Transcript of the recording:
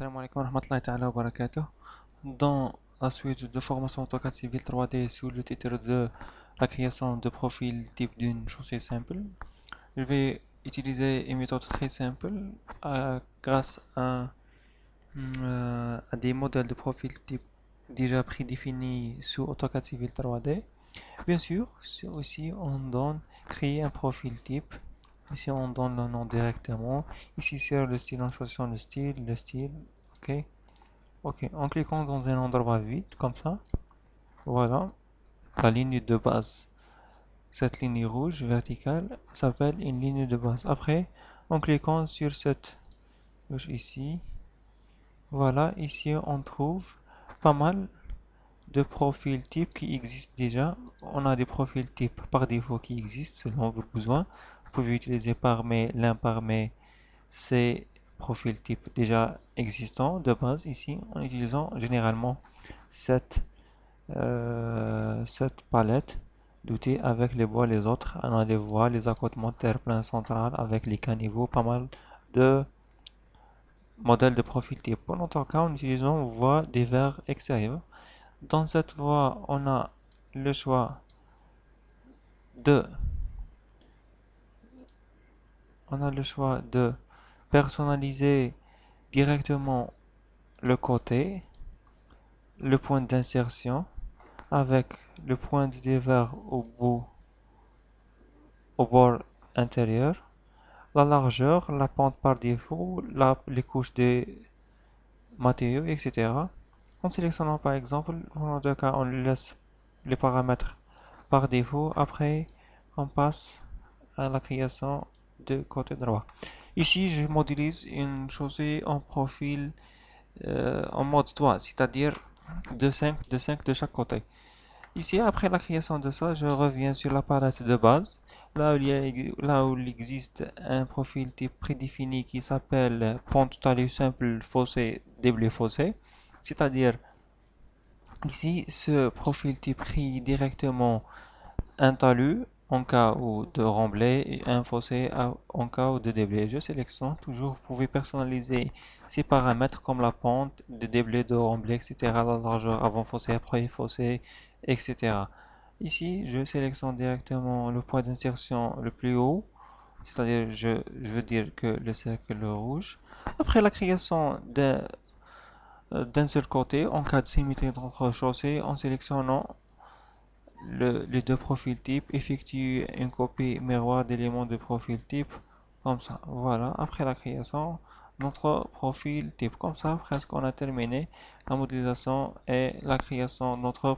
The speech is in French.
Salam alaikum wa rahmatullahi ta'ala wa barakatuh. Dans la suite de formation AutoCAD Civil 3D sous le titre de la création de profil type d'une chaussée simple, je vais utiliser une méthode très simple grâce à des modèles de profil type déjà prédéfinis sous AutoCAD Civil 3D. Bien sûr, aussi on donne créer un profil type. Ici on donne le nom directement. Ici sur le style, on choisit le style, ok. Ok, en cliquant dans un endroit vide, comme ça, voilà, la ligne de base. Cette ligne rouge verticale s'appelle une ligne de base. Après, en cliquant sur cette touche ici, voilà, ici on trouve pas mal de profils types qui existent déjà. On a des profils types par défaut qui existent selon vos besoins. Vous pouvez utiliser l'un parmi ces profils types déjà existants de base ici en utilisant généralement cette cette palette d'outils avec les voies, les autres. On a les voies, les accotements terre-plein central avec les caniveaux, pas mal de modèles de profil type. Pour notre cas, en utilisant voie des verres extérieurs. Dans cette voie, le choix de, on a le choix de personnaliser directement le côté, le point d'insertion avec le point de dévers au bord intérieur, la largeur, la pente par défaut, les couches des matériaux, etc. En sélectionnant par exemple, pour notre cas, on laisse les paramètres par défaut. Après, on passe à la création de côté droit. Ici, je modélise une chaussée en profil en mode toit, c'est-à-dire de 5 de chaque côté. Ici, après la création de ça, je reviens sur la palette de base, là où il existe un profil type prédéfini qui s'appelle pente talus simple fossé déblai fossé. C'est-à-dire, ici, ce profil type crée directement un talus en cas où de remblai et un fossé en cas où de déblai. Je sélectionne toujours, vous pouvez personnaliser ces paramètres comme la pente, de déblai, de remblai, etc. La largeur avant fossé, après fossé, etc. Ici, je sélectionne directement le point d'insertion le plus haut, c'est-à-dire je veux dire que le cercle rouge. Après la création d'un seul côté, en cas de symétrie entre chaussées, en sélectionnant les deux profils types, effectue une copie miroir d'éléments de profil type, comme ça. Voilà, après la création, notre profil type. Comme ça, presque on a terminé la modélisation et la création de notre